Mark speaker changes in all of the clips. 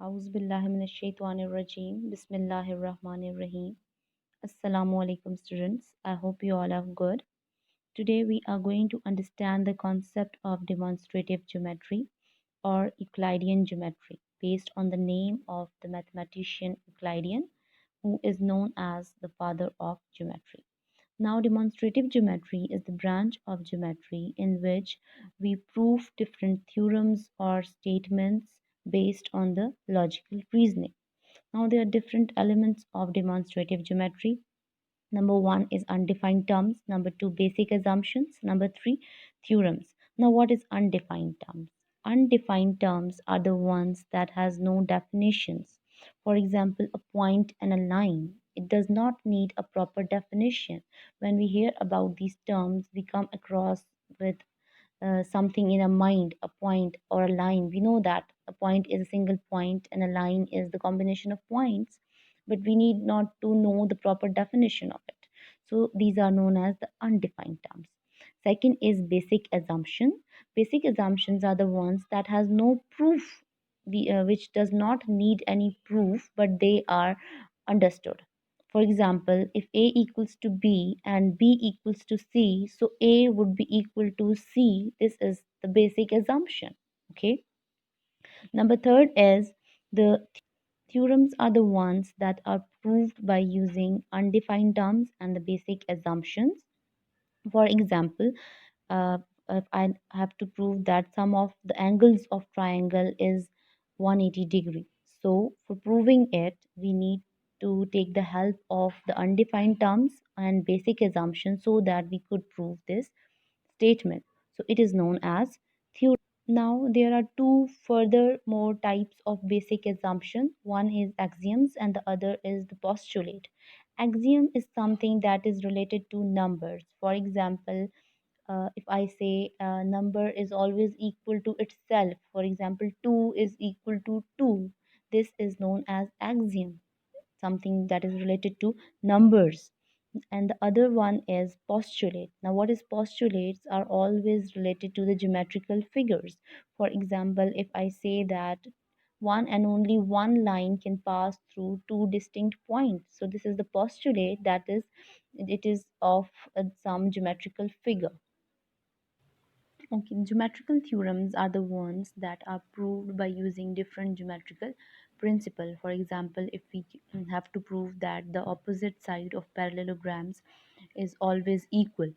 Speaker 1: Auzubillahiminash-shaytanir-rajeem. Bismillahir-Rahmanir-Rahim. Assalamu alaikum students. I hope you all are good. Today we are going to understand the concept of demonstrative geometry or Euclidean geometry based on the name of the mathematician Euclidean, who is known as the father of geometry. Now, demonstrative geometry is the branch of geometry in which we prove different theorems or statements based on the logical reasoning. Now, there are different elements of demonstrative geometry. Number one is undefined terms. Number two, basic assumptions. Number three, theorems. Now, what is undefined terms? Undefined terms are the ones that has no definitions. For example, a point and a line. It does not need a proper definition. When we hear about these terms, we come across with something in our mind, a point or a line. We know that a point is a single point and a line is the combination of points, but we need not to know the proper definition of it. So these are known as the undefined terms. Second is basic assumption. Basic assumptions are the ones that has no proof, which does not need any proof, but they are understood. For example, if A equals to B and B equals to C, so A would be equal to C. This is the basic assumption. Okay. Number third is the theorems are the ones that are proved by using undefined terms and the basic assumptions. For example, uh, if I have to prove that sum of the angles of triangle is 180 degree. So for proving it, we need to take the help of the undefined terms and basic assumptions so that we could prove this statement. So it is known as theorem. Now there are two further more types of basic assumption. One is axioms and the other is the postulate. Axiom is something that is related to numbers. For example, if I say a number is always equal to itself, for example, 2 is equal to 2, this is known as axiom, something that is related to numbers. And the other one is postulate. Now, what is postulates are always related to the geometrical figures. For example, if I say that one and only one line can pass through two distinct points, so this is the postulate, that is, it is of some geometrical figure. Okay, geometrical theorems are the ones that are proved by using different geometrical principle. For example, if we have to prove that the opposite side of parallelograms is always equal,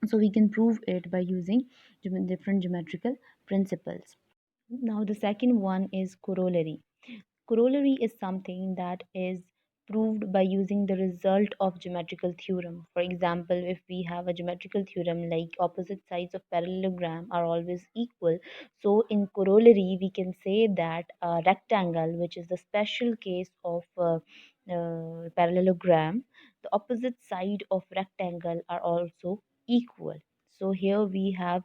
Speaker 1: so we can prove it by using different geometrical principles. Now, the second one is corollary. Corollary is something that is proved by using the result of geometrical theorem. For example, if we have a geometrical theorem like opposite sides of parallelogram are always equal, so in corollary we can say that a rectangle, which is the special case of parallelogram, the opposite side of rectangle are also equal. So here we have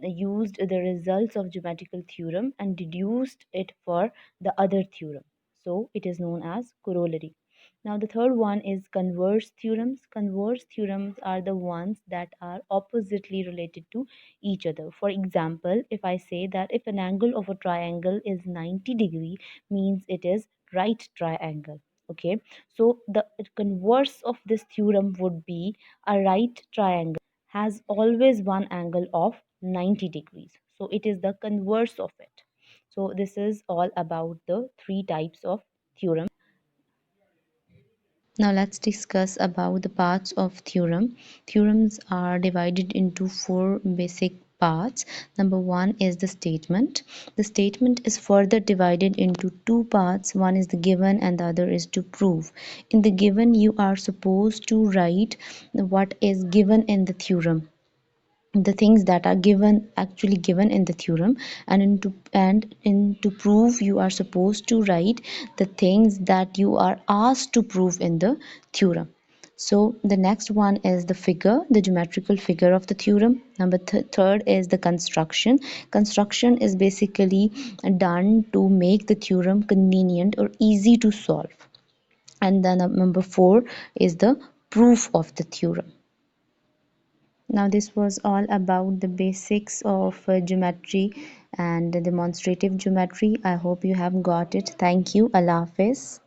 Speaker 1: used the results of geometrical theorem and deduced it for the other theorem. So it is known as corollary. Now the third one is converse theorems. Converse theorems are the ones that are oppositely related to each other. For example, if I say that if an angle of a triangle is 90 degree, means it is right triangle. Okay, so the converse of this theorem would be a right triangle has always one angle of 90 degrees. So it is the converse of it. So this is all about the three types of theorem. Now let's discuss about the parts of theorem. Theorems are divided into four basic parts. Number one is the statement. The statement is further divided into two parts. One is the given and the other is to prove. In the given, you are supposed to write what is given in the theorem, the things that are actually given in the theorem, and in to prove you are supposed to write the things that you are asked to prove in the theorem. So the next one is the figure, the geometrical figure of the theorem. Number third is the construction. Construction is basically done to make the theorem convenient or easy to solve. And then number four is the proof of the theorem. Now, this was all about the basics of geometry and demonstrative geometry. I hope you have got it. Thank you. Allah Hafiz.